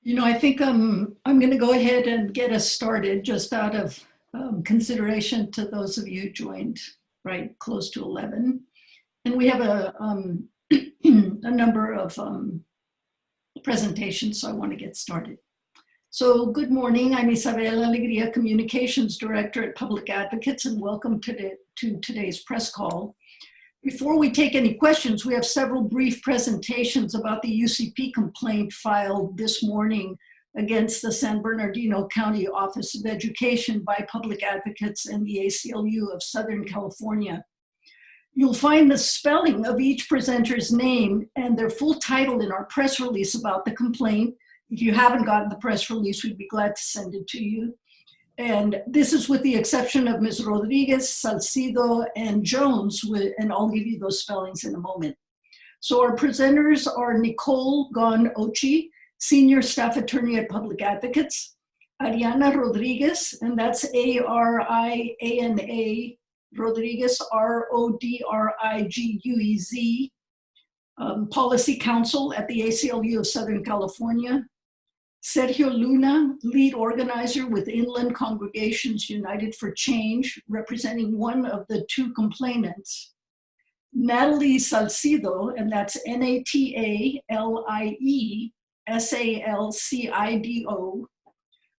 I think I'm going to go ahead and get us started just out of consideration to those of you joined right close to 11. And we have a number of presentations, so I want to get started. So good morning, I'm Isabel Alegría, Communications Director at Public Advocates, and welcome to today's press call. Before we take any questions, we have several brief presentations about the UCP complaint filed this morning against the San Bernardino County Office of Education by Public Advocates and the ACLU of Southern California. You'll find the spelling of each presenter's name and their full title in our press release about the complaint. If you haven't gotten the press release, we'd be glad to send it to you. And this is with the exception of Ms. Rodriguez, Salcido, and Jones, and I'll give you those spellings in a moment. So our presenters are Nicole Gon-Ochi, Senior Staff Attorney at Public Advocates, Ariana Rodriguez, and that's A-R-I-A-N-A, Rodriguez, R-O-D-R-I-G-U-E-Z, Policy Counsel at the ACLU of Southern California, Sergio Luna, lead organizer with Inland Congregations United for Change, representing one of the two complainants. Natalie Salcido, and that's N-A-T-A-L-I-E-S-A-L-C-I-D-O,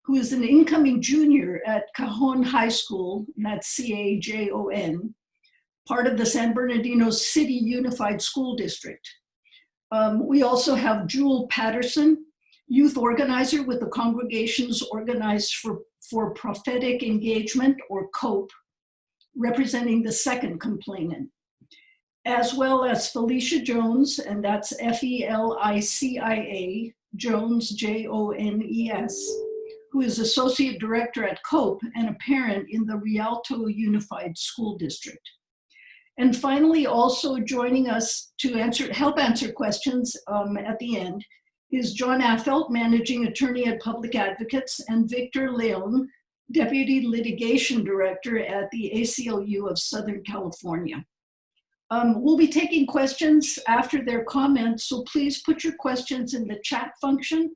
who is an incoming junior at Cajon High School, and that's C-A-J-O-N, part of the San Bernardino City Unified School District. We also have Jewel Patterson, youth organizer with the Congregations Organized for Prophetic Engagement, or COPE, representing the second complainant, as well as Felicia Jones, and that's F-E-L-I-C-I-A, Jones, J-O-N-E-S, who is associate director at COPE and a parent in the Rialto Unified School District. And finally, also joining us to help answer questions at the end is John Affelt, Managing Attorney at Public Advocates, and Victor Leon, Deputy Litigation Director at the ACLU of Southern California. We'll be taking questions after their comments, so please put your questions in the chat function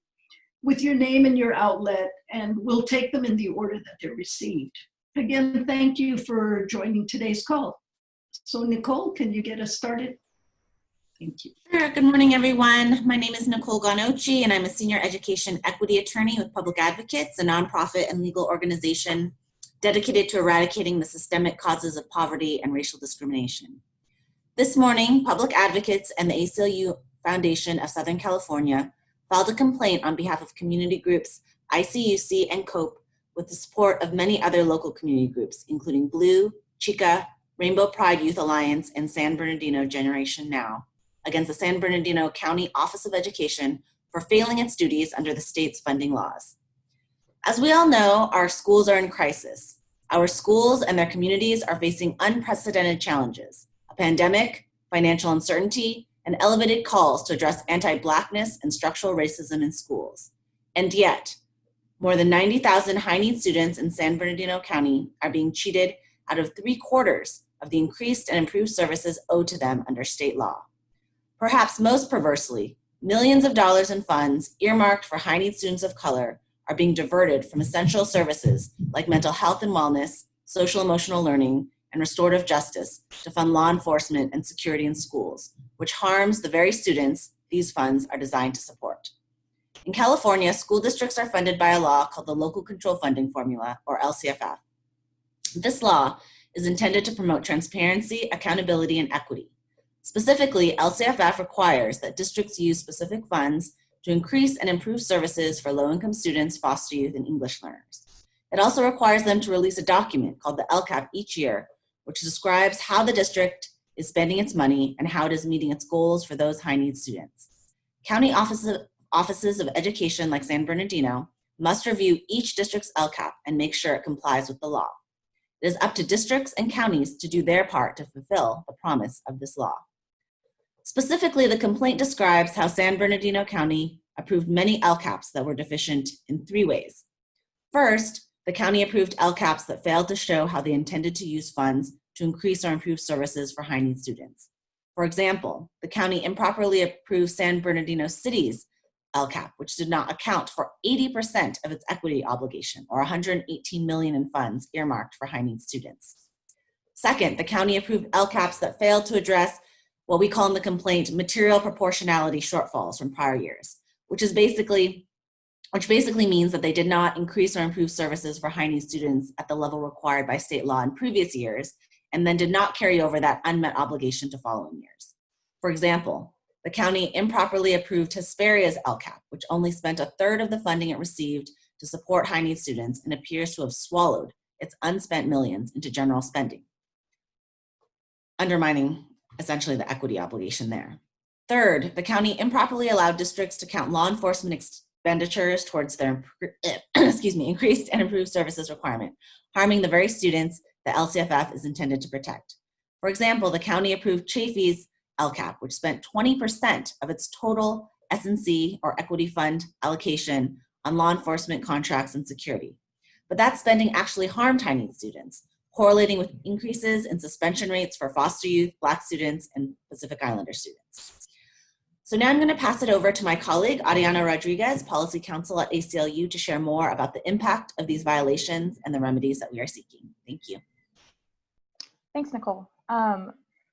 with your name and your outlet, and we'll take them in the order that they're received. Again, thank you for joining today's call. So Nicole, can you get us started? Thank you. Sure. Good morning, everyone. My name is Nicole Gon-Ochi, and I'm a Senior Education Equity Attorney with Public Advocates, a nonprofit and legal organization dedicated to eradicating the systemic causes of poverty and racial discrimination. This morning, Public Advocates and the ACLU Foundation of Southern California filed a complaint on behalf of community groups ICUC and COPE with the support of many other local community groups, including Blue, Chica, Rainbow Pride Youth Alliance, and San Bernardino Generation Now, against the San Bernardino County Office of Education for failing its duties under the state's funding laws. As we all know, our schools are in crisis. Our schools and their communities are facing unprecedented challenges: a pandemic, financial uncertainty, and elevated calls to address anti-Blackness and structural racism in schools. And yet, more than 90,000 high-need students in San Bernardino County are being cheated out of 3/4 of the increased and improved services owed to them under state law. Perhaps most perversely, millions of dollars in funds earmarked for high-need students of color are being diverted from essential services like mental health and wellness, social emotional learning, and restorative justice to fund law enforcement and security in schools, which harms the very students these funds are designed to support. In California, school districts are funded by a law called the Local Control Funding Formula, or LCFF. This law is intended to promote transparency, accountability, and equity. Specifically, LCFF requires that districts use specific funds to increase and improve services for low-income students, foster youth, and English learners. It also requires them to release a document called the LCAP each year, which describes how the district is spending its money and how it is meeting its goals for those high-need students. County offices of education like San Bernardino must review each district's LCAP and make sure it complies with the law. It is up to districts and counties to do their part to fulfill the promise of this law. Specifically, the complaint describes how San Bernardino County approved many LCAPs that were deficient in 3 ways. First, the county approved LCAPs that failed to show how they intended to use funds to increase or improve services for high-need students. For example, the county improperly approved San Bernardino City's LCAP, which did not account for 80% of its equity obligation, or $118 million in funds earmarked for high-need students. Second, the county approved LCAPs that failed to address what we call in the complaint material proportionality shortfalls from prior years, which basically means that they did not increase or improve services for high-need students at the level required by state law in previous years, and then did not carry over that unmet obligation to following years. For example, the county improperly approved Hesperia's LCAP, which only spent 1/3 of the funding it received to support high-need students and appears to have swallowed its unspent millions into general spending, undermining essentially the equity obligation there. Third, the county improperly allowed districts to count law enforcement expenditures towards their increased and improved services requirement, harming the very students that LCFF is intended to protect. For example, the county approved Chafee's LCAP, which spent 20% of its total S&C or equity fund allocation on law enforcement contracts and security. But that spending actually harmed high-need students, correlating with increases in suspension rates for foster youth, Black students, and Pacific Islander students. So now I'm going to pass it over to my colleague, Ariana Rodriguez, Policy Counsel at ACLU, to share more about the impact of these violations and the remedies that we are seeking. Thank you. Thanks, Nicole.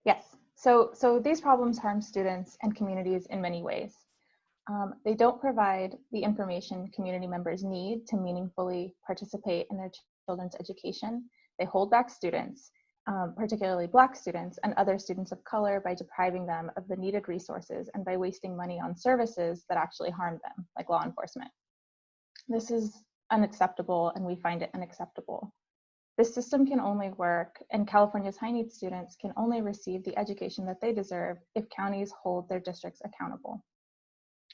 Yes, so these problems harm students and communities in many ways. They don't provide the information community members need to meaningfully participate in their children's education. They hold back students, particularly Black students and other students of color, by depriving them of the needed resources and by wasting money on services that actually harm them, like law enforcement. This is unacceptable, and we find it unacceptable. This system can only work, and California's high-need students can only receive the education that they deserve if counties hold their districts accountable.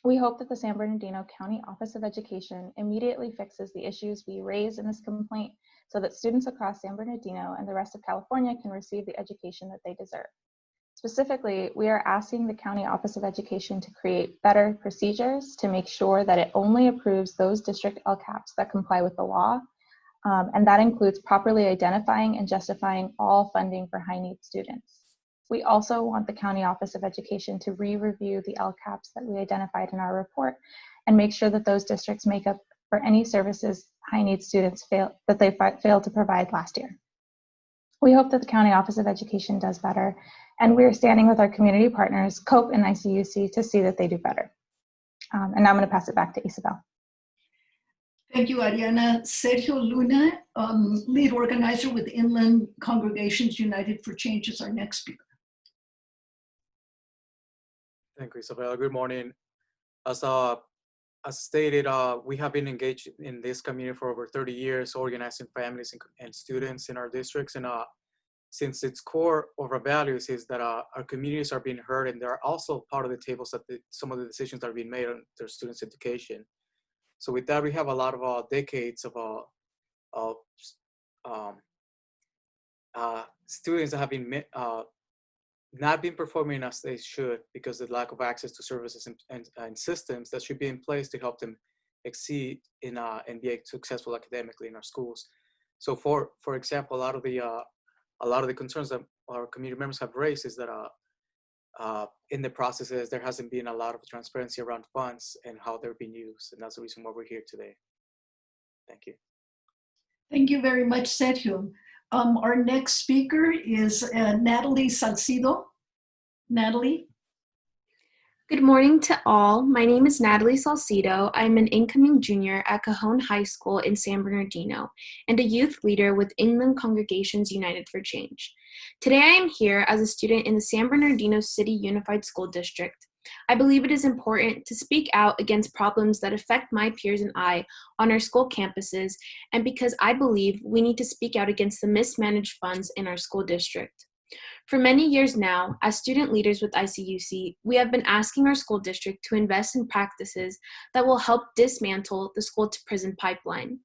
We hope that the San Bernardino County Office of Education immediately fixes the issues we raised in this complaint so that students across San Bernardino and the rest of California can receive the education that they deserve. Specifically, we are asking the County Office of Education to create better procedures to make sure that it only approves those district LCAPs that comply with the law, and that includes properly identifying and justifying all funding for high-need students. We also want the County Office of Education to re-review the LCAPs that we identified in our report and make sure that those districts make up for any services high-need students failed to provide last year. We hope that the County Office of Education does better, and we're standing with our community partners, COPE and ICUC, to see that they do better. And now I'm going to pass it back to Isabel. Thank you, Ariana. Sergio Luna, lead organizer with Inland Congregations United for Change, is our next speaker. Thank you, Isabella. Good morning. As stated, we have been engaged in this community for over 30 years, organizing families and students in our districts. And since its core of our values is that our communities are being heard, and they're also part of the tables that some of the decisions that are being made on their students' education. So with that, we have a lot of decades of students that have been not been performing as they should because of the lack of access to services and systems that should be in place to help them exceed in and be successful academically in our schools. So for example, a lot of the concerns that our community members have raised is that in the processes there hasn't been a lot of transparency around funds and how they're being used, and that's the reason why we're here today. Thank you. Thank you very much, Sergio. Our next speaker is Natalie Salcido. Natalie. Good morning to all. My name is Natalie Salcido. I'm an incoming junior at Cajon High School in San Bernardino and a youth leader with Inland Congregations United for Change. Today I am here as a student in the San Bernardino City Unified School District. I believe it is important to speak out against problems that affect my peers and I on our school campuses, and because I believe we need to speak out against the mismanaged funds in our school district. For many years now, as student leaders with ICUC, we have been asking our school district to invest in practices that will help dismantle the school-to-prison pipeline.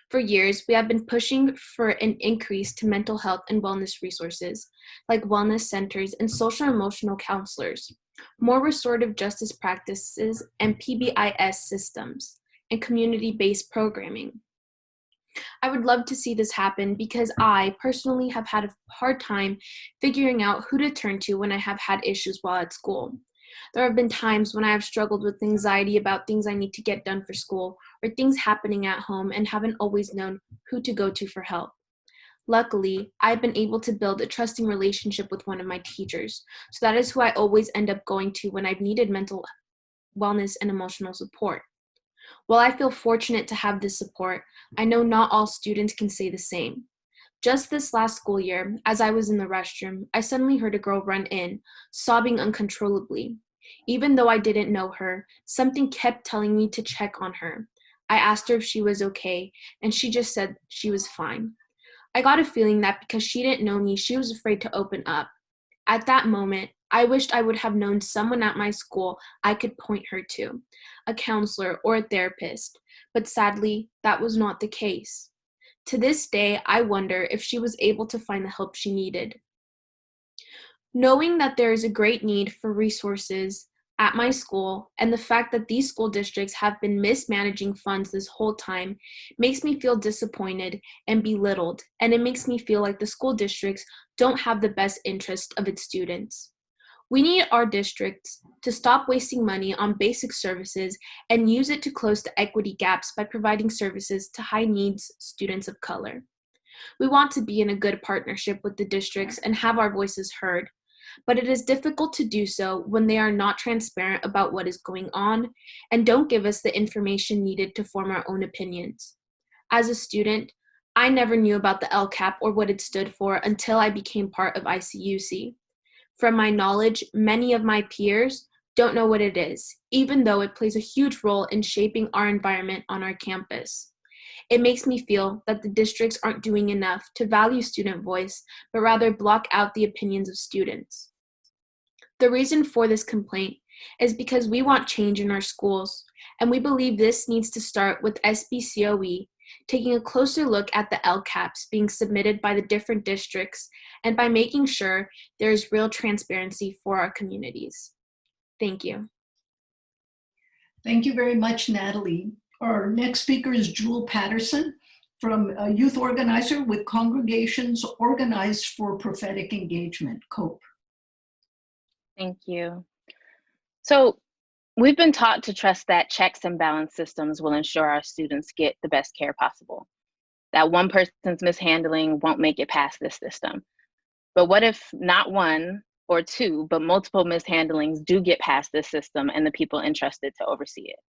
For years, we have been pushing for an increase to mental health and wellness resources, like wellness centers and social emotional counselors, more restorative justice practices and PBIS systems, and community-based programming. I would love to see this happen because I personally have had a hard time figuring out who to turn to when I have had issues while at school. There have been times when I have struggled with anxiety about things I need to get done for school or things happening at home and haven't always known who to go to for help. Luckily, I've been able to build a trusting relationship with one of my teachers, so that is who I always end up going to when I've needed mental wellness and emotional support. While I feel fortunate to have this support, I know not all students can say the same. Just this last school year, as I was in the restroom, I suddenly heard a girl run in, sobbing uncontrollably. Even though I didn't know her, something kept telling me to check on her. I asked her if she was okay, and she just said she was fine. I got a feeling that because she didn't know me, she was afraid to open up. At that moment, I wished I would have known someone at my school I could point her to, a counselor or a therapist, but sadly, that was not the case. To this day, I wonder if she was able to find the help she needed. Knowing that there is a great need for resources at my school and the fact that these school districts have been mismanaging funds this whole time makes me feel disappointed and belittled, and it makes me feel like the school districts don't have the best interest of its students. We need our districts to stop wasting money on basic services and use it to close the equity gaps by providing services to high needs students of color. We want to be in a good partnership with the districts and have our voices heard, but it is difficult to do so when they are not transparent about what is going on and don't give us the information needed to form our own opinions. As a student, I never knew about the LCAP or what it stood for until I became part of ICUC. From my knowledge, many of my peers don't know what it is, even though it plays a huge role in shaping our environment on our campus. It makes me feel that the districts aren't doing enough to value student voice, but rather block out the opinions of students. The reason for this complaint is because we want change in our schools, and we believe this needs to start with SBCOE taking a closer look at the LCAPs being submitted by the different districts and by making sure there is real transparency for our communities. Thank you. Thank you very much, Natalie. Our next speaker is Jewel Patterson, from a youth organizer with Congregations Organized for Prophetic Engagement, COPE. Thank you. So we've been taught to trust that checks and balance systems will ensure our students get the best care possible, that one person's mishandling won't make it past this system. But what if not one or two, but multiple mishandlings do get past this system and the people entrusted to oversee it?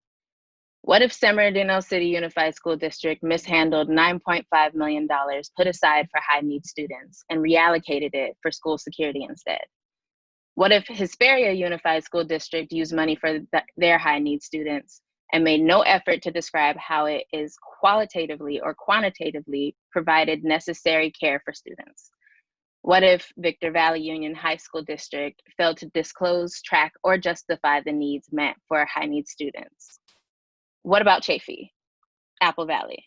What if San Bernardino City Unified School District mishandled $9.5 million put aside for high need students and reallocated it for school security instead? What if Hesperia Unified School District used money for their high need students and made no effort to describe how it is qualitatively or quantitatively provided necessary care for students? What if Victor Valley Union High School District failed to disclose, track, or justify the needs met for high need students? What about Chaffee, Apple Valley?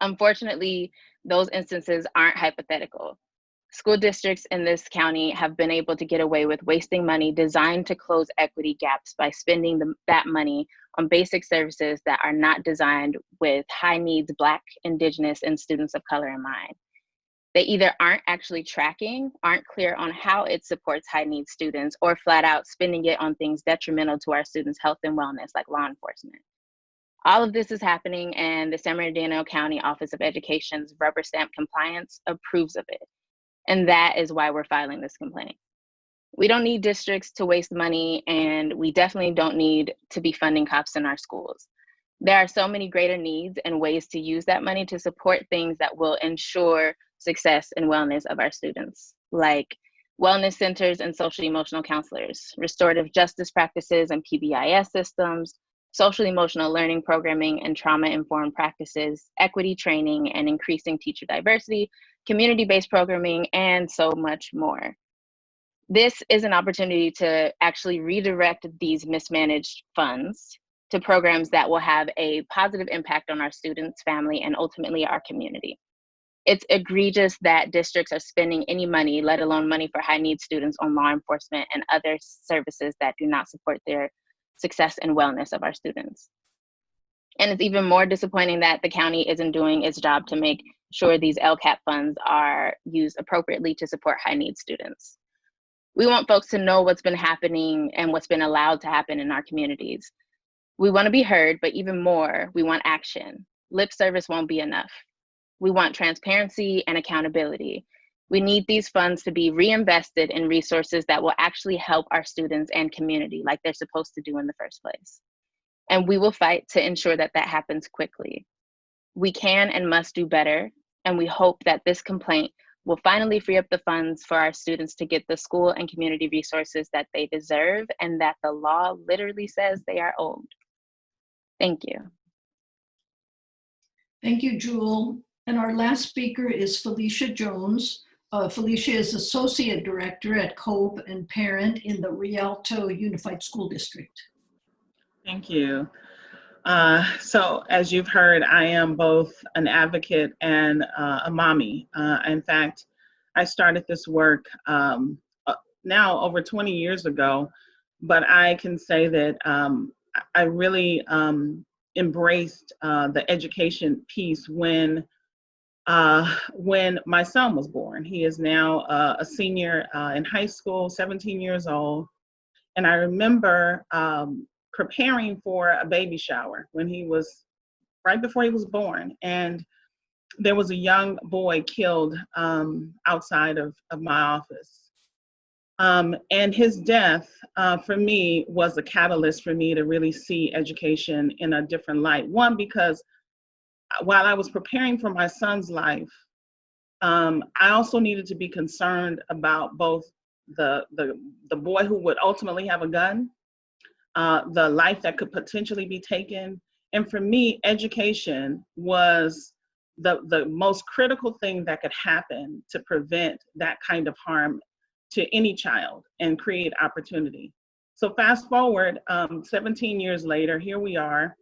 Unfortunately, those instances aren't hypothetical. School districts in this county have been able to get away with wasting money designed to close equity gaps by spending that money on basic services that are not designed with high needs Black, Indigenous, and students of color in mind. They either aren't actually tracking, aren't clear on how it supports high needs students, or flat out spending it on things detrimental to our students' health and wellness, like law enforcement. All of this is happening, and the San Bernardino County Office of Education's rubber stamp compliance approves of it. And that is why we're filing this complaint. We don't need districts to waste money, and we definitely don't need to be funding cops in our schools. There are so many greater needs and ways to use that money to support things that will ensure success and wellness of our students, like wellness centers and social emotional counselors, restorative justice practices and PBIS systems, social emotional learning programming and trauma-informed practices, equity training and increasing teacher diversity, community-based programming, and so much more. This is an opportunity to actually redirect these mismanaged funds to programs that will have a positive impact on our students, family, and ultimately our community. It's egregious that districts are spending any money, let alone money for high need students, on law enforcement and other services that do not support their success and wellness of our students. And it's even more disappointing that the county isn't doing its job to make sure these LCAP funds are used appropriately to support high need students. We want folks to know what's been happening and what's been allowed to happen in our communities. We want to be heard, but even more, we want action. Lip service won't be enough. We want transparency and accountability. We need these funds to be reinvested in resources that will actually help our students and community like they're supposed to do in the first place. And we will fight to ensure that that happens quickly. We can and must do better, and we hope that this complaint will finally free up the funds for our students to get the school and community resources that they deserve and that the law literally says they are owed. Thank you. Thank you, Jewel. And our last speaker is Felicia Jones. Felicia is Associate Director at COPE and parent in the Rialto Unified School District. Thank you. So as you've heard, I am both an advocate and a mommy. In fact, I started this work now over 20 years ago, but I can say that I really embraced the education piece when my son was born. He is now a senior in high school, 17 years old. And I remember preparing for a baby shower when he was right before he was born. And there was a young boy killed outside of my office. And his death for me was a catalyst for me to really see education in a different light. One, because while I was preparing for my son's life, I also needed to be concerned about both the boy who would ultimately have a gun, the life that could potentially be taken. And for me, education was the most critical thing that could happen to prevent that kind of harm to any child and create opportunity. So fast forward 17 years later, here we are.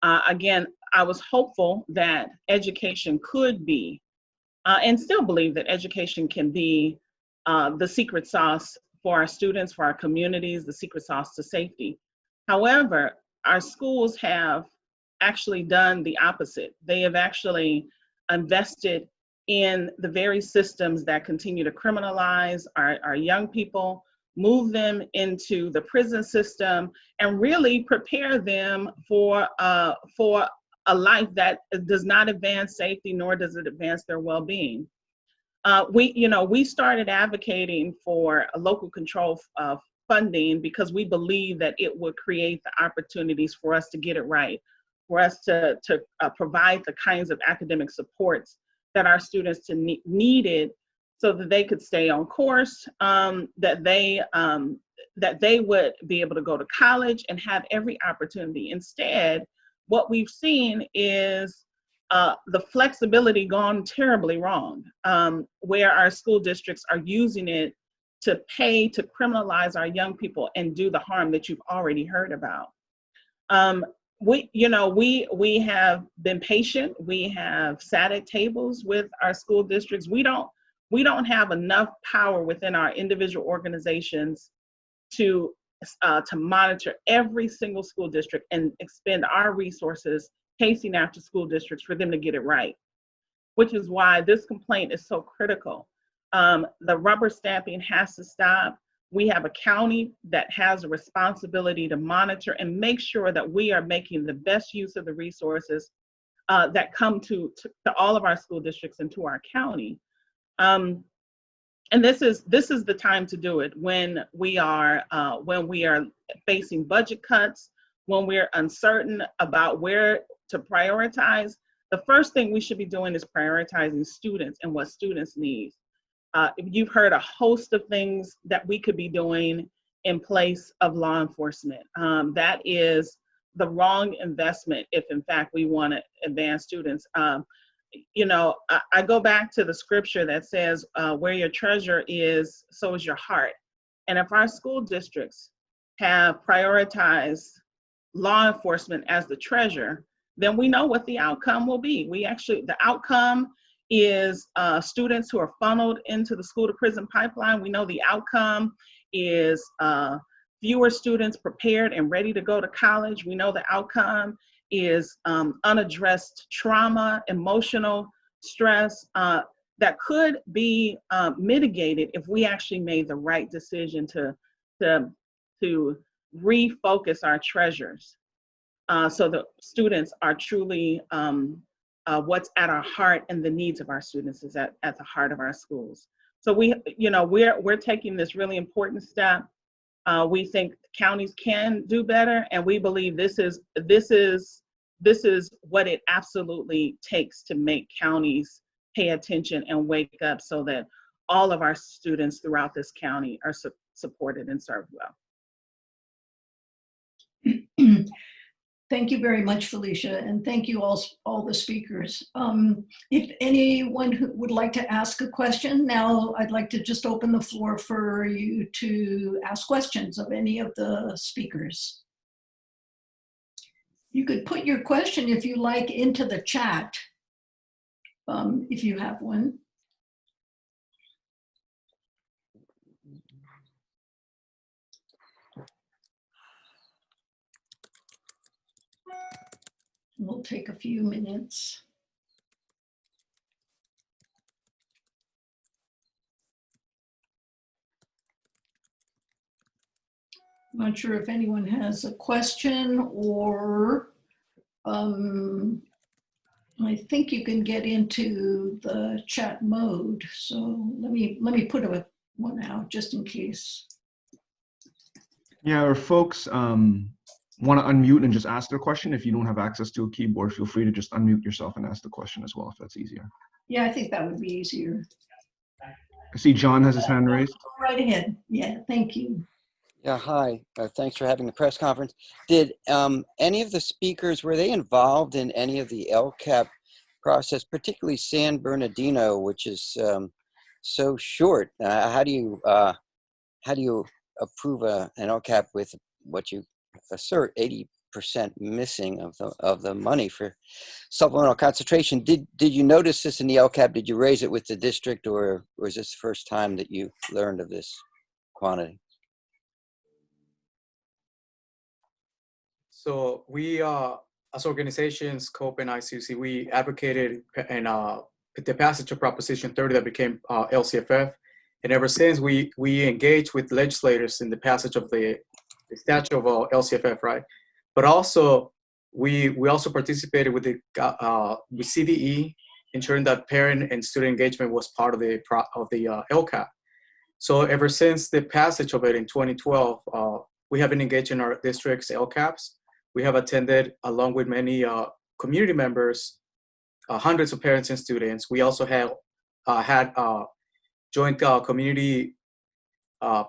Again, I was hopeful that education could be, and still believe that education can be the secret sauce for our students, for our communities, the secret sauce to safety. However, our schools have actually done the opposite. They have actually invested in the very systems that continue to criminalize our young people, move them into the prison system, and really prepare them for a life that does not advance safety, nor does it advance their well-being. We started advocating for a local control funding because we believe that it would create the opportunities for us to get it right, for us to provide the kinds of academic supports that our students needed so that they could stay on course, that they would be able to go to college and have every opportunity. Instead, what we've seen is the flexibility gone terribly wrong, where our school districts are using it to pay to criminalize our young people and do the harm that you've already heard about. We have been patient. We have sat at tables with our school districts. We don't have enough power within our individual organizations to monitor every single school district and expend our resources chasing after school districts for them to get it right, which is why this complaint is so critical. The rubber stamping has to stop. We have a county that has a responsibility to monitor and make sure that we are making the best use of the resources that come to all of our school districts and to our county. And this is the time to do it when we are facing budget cuts, when we're uncertain about where to prioritize. The first thing we should be doing is prioritizing students and what students need. You've heard a host of things that we could be doing in place of law enforcement. That is the wrong investment if in fact we want to advance students. I go back to the scripture that says, where your treasure is, so is your heart. And if our school districts have prioritized law enforcement as the treasure, then we know what the outcome will be. The outcome is students who are funneled into the school to prison pipeline. We know the outcome is fewer students prepared and ready to go to college. We know the outcome is unaddressed trauma, emotional stress. that could be mitigated if we actually made the right decision to refocus our treasures, so the students are truly what's at our heart, and the needs of our students is at the heart of our schools. So we're taking this really important step. We think counties can do better, and we believe this is what it absolutely takes to make counties pay attention and wake up, so that all of our students throughout this county are supported and served well. Thank you very much, Felicia, and thank you all the speakers. If anyone who would like to ask a question, now I'd like to just open the floor for you to ask questions of any of the speakers. You could put your question, if you like, into the chat, if you have one. We'll take a few minutes. I'm not sure if anyone has a question, or I think you can get into the chat mode. So let me put one out just in case. Yeah, or folks want to unmute and just ask their question. If you don't have access to a keyboard, feel free to just unmute yourself and ask the question as well, if that's easier. Yeah, I think that would be easier. I see John has his hand raised. Go right ahead. Yeah, thank you. Yeah, hi. Thanks for having the press conference. Did any of the speakers, were they involved in any of the LCAP process, particularly San Bernardino, which is so short? How do you approve an LCAP with what you assert 80% missing of the money for supplemental concentration? Did you notice this in the LCAP? Did you raise it with the district, or is this the first time that you learned of this quantity? So we, as organizations, COPE and ICUC, we advocated in the passage of Proposition 30 that became LCFF. And ever since, we engaged with legislators in the passage of the statute of LCFF, right? But also, we also participated with the CDE, ensuring that parent and student engagement was part of the LCAP. So ever since the passage of it in 2012, we have been engaged in our district's LCAPs. We have attended, along with many community members, hundreds of parents and students. We also have had joint community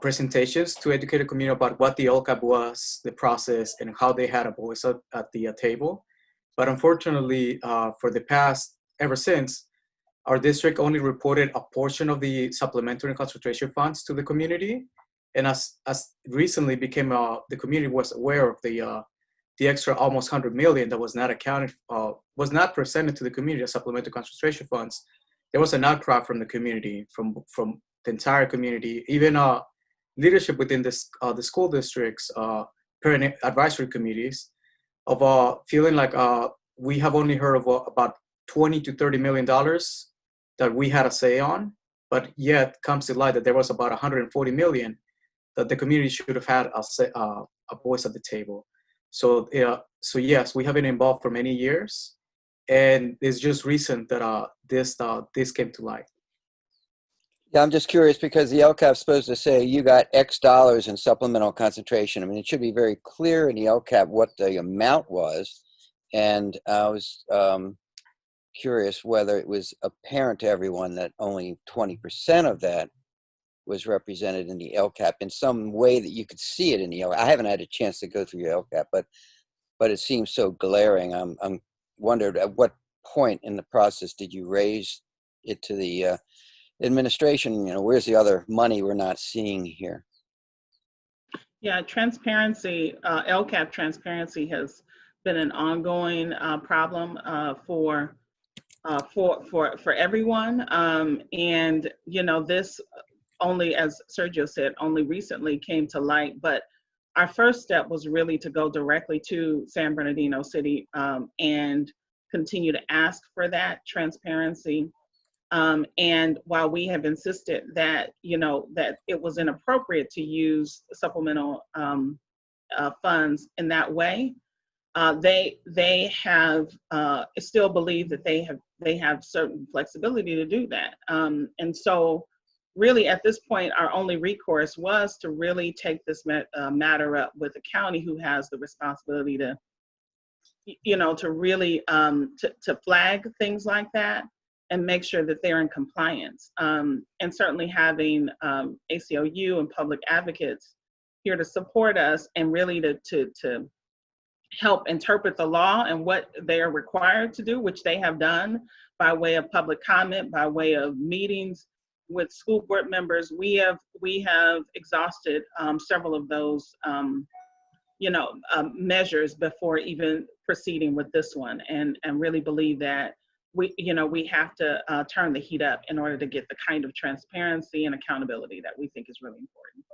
presentations to educate the community about what the LCAP was, the process, and how they had a voice at the table. But unfortunately, for the past, ever since, our district only reported a portion of the supplementary and concentration funds to the community. And as recently became, the community was aware of the extra almost 100 million that was not accounted, was not presented to the community as supplementary concentration funds. There was an outcry from the community, from the entire community, even leadership within the school districts, parent advisory committees, of feeling like we have only heard of about $20 to $30 million that we had a say on, but yet comes to light that there was about 140 million that the community should have had a voice at the table. So yes, we have been involved for many years, and it's just recent that this came to light. Yeah, I'm just curious because the LCAP is supposed to say you got X dollars in supplemental concentration. I mean, it should be very clear in the LCAP what the amount was, and I was curious whether it was apparent to everyone that only 20% of that was represented in the LCAP in some way that you could see it in the LCAP. I haven't had a chance to go through your LCAP, but it seems so glaring. I'm wondered at what point in the process did you raise it to the administration? You know, where's the other money we're not seeing here? Yeah, transparency, LCAP transparency has been an ongoing problem for everyone. And you know, this only, as Sergio said, only recently came to light, but our first step was really to go directly to San Bernardino City and continue to ask for that transparency. And while we have insisted that, that it was inappropriate to use supplemental funds in that way, they have still believe that they have certain flexibility to do that. And so really at this point, our only recourse was to really take this matter up with the county, who has the responsibility to, to really to flag things like that and make sure that they're in compliance. And certainly having ACLU and public advocates here to support us and really to help interpret the law and what they are required to do, which they have done by way of public comment, by way of meetings with school board members. We have exhausted several of those measures before even proceeding with this one, and really believe that we have to turn the heat up in order to get the kind of transparency and accountability that we think is really important.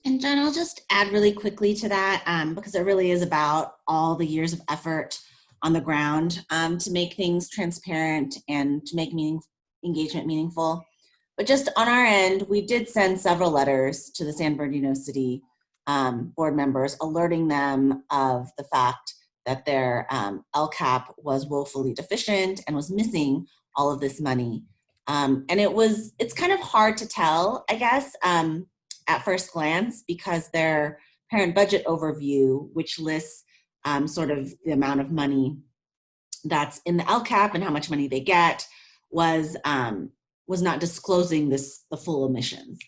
And Jen, I'll just add really quickly to that, because it really is about all the years of effort on the ground to make things transparent and to make engagement meaningful. But just on our end, we did send several letters to the San Bernardino City board members, alerting them of the fact that their LCAP was woefully deficient and was missing all of this money. And it's kind of hard to tell, I guess, at first glance, because their parent budget overview, which lists sort of the amount of money that's in the LCAP and how much money they get, was not disclosing the full emissions.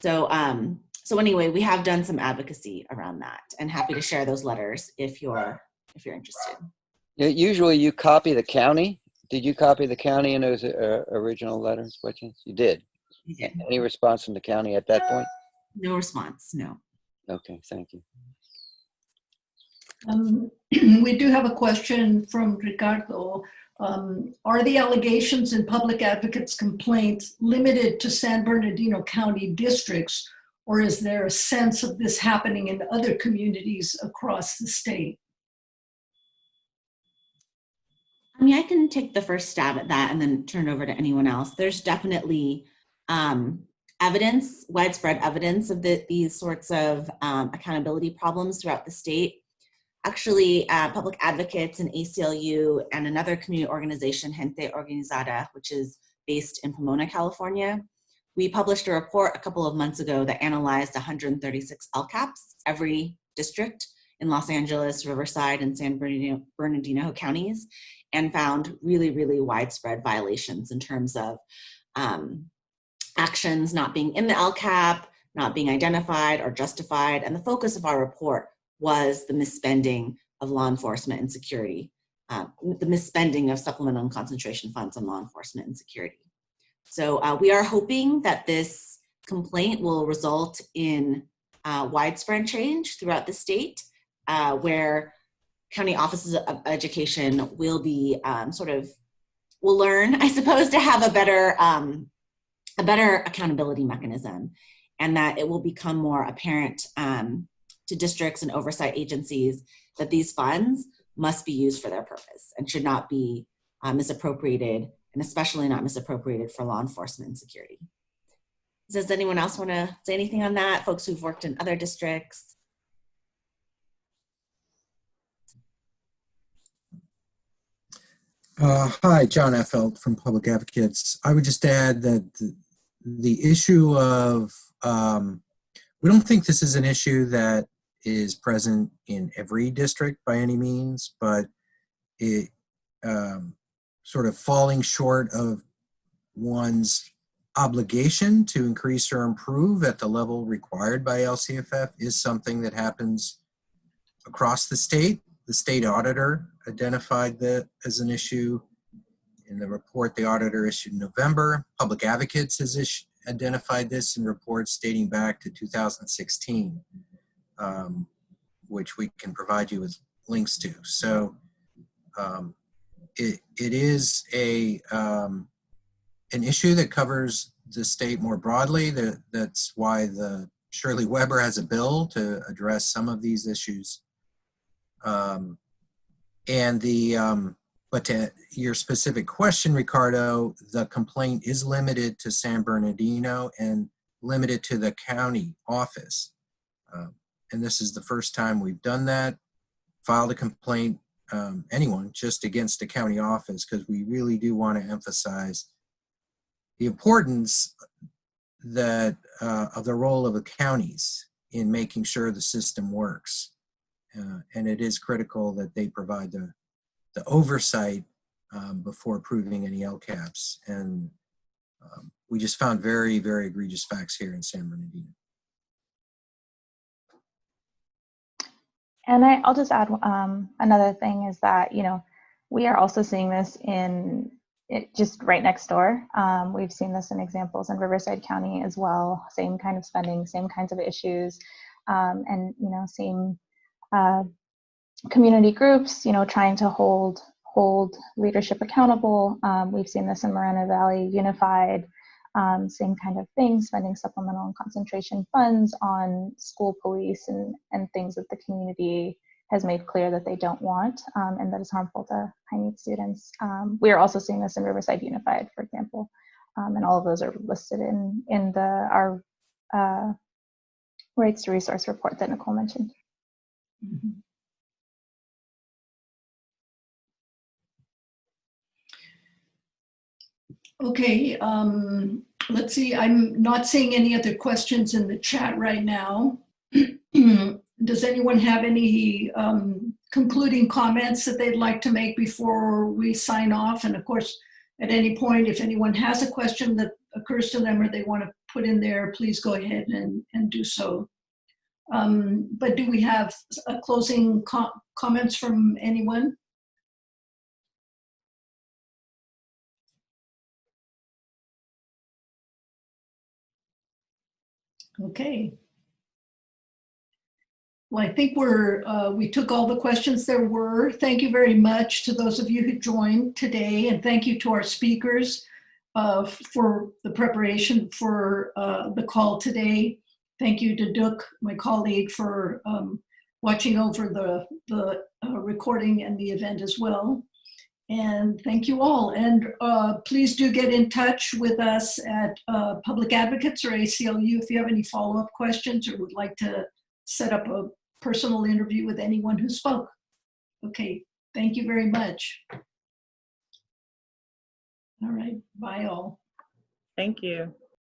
So anyway, we have done some advocacy around that, and happy to share those letters if you're interested. Yeah, usually you copy the county. Did you copy the county in those original letters? What you did? Yeah. Any response from the county at that point? No response, no. Okay, thank you. We do have a question from Ricardo. Are the allegations in public advocates' complaints limited to San Bernardino County districts, or is there a sense of this happening in other communities across the state? I mean, I can take the first stab at that and then turn it over to anyone else. There's definitely widespread evidence of these sorts of accountability problems throughout the state. Actually, public advocates and ACLU and another community organization, Gente Organizada, which is based in Pomona, California, we published a report a couple of months ago that analyzed 136 LCAPs, every district in Los Angeles, Riverside, and San Bernardino counties, and found really, really widespread violations in terms of actions not being in the LCAP, not being identified or justified. And the focus of our report was the misspending of law enforcement and security, the misspending of supplemental and concentration funds on law enforcement and security. So we are hoping that this complaint will result in widespread change throughout the state, where county offices of education will be will learn, I suppose, to have a better accountability mechanism, and that it will become more apparent to districts and oversight agencies that these funds must be used for their purpose and should not be misappropriated, and especially not misappropriated for law enforcement and security. Does anyone else want to say anything on that? Folks who've worked in other districts? Hi, John Effelt from Public Advocates. I would just add that the issue of, we don't think this is an issue that is present in every district by any means, but it sort of falling short of one's obligation to increase or improve at the level required by LCFF is something that happens across the state. The state auditor identified that as an issue in the report the auditor issued in November. Public Advocates has identified this in reports dating back to 2016, which we can provide you with links to. So it is an issue that covers the state more broadly. That's why Shirley Weber has a bill to address some of these issues. But But to your specific question, Ricardo, the complaint is limited to San Bernardino and limited to the county office. And this is the first time we've done that, filed a complaint, anyone, just against the county office, because we really do want to emphasize the importance that of the role of the counties in making sure the system works. And it is critical that they provide the oversight before approving any LCAPs. And we just found very, very egregious facts here in San Bernardino. And I'll just add another thing is that, you know, we are also seeing this in just right next door. We've seen this in examples in Riverside County as well, same kind of spending, same kinds of issues, and, you know, same community groups, you know, trying to hold leadership accountable. We've seen this in Moreno Valley Unified, same kind of thing, spending supplemental and concentration funds on school police and things that the community has made clear that they don't want, and that is harmful to high need students. We are also seeing this in Riverside Unified, for example, and all of those are listed in our Rights to Resource report that Nicole mentioned. Mm-hmm. Okay, let's see. I'm not seeing any other questions in the chat right now. Does anyone have any concluding comments that they'd like to make before we sign off? And of course, at any point, if anyone has a question that occurs to them or they want to put in there, please go ahead and do so. But do we have closing comments from anyone? Okay. Well, I think we took all the questions there were. Thank you very much to those of you who joined today, and thank you to our speakers for the preparation for the call today. Thank you to Duke, my colleague, for watching over the recording and the event as well. And thank you all. And please do get in touch with us at Public Advocates or ACLU if you have any follow-up questions or would like to set up a personal interview with anyone who spoke. Okay, thank you very much. All right, bye all. Thank you.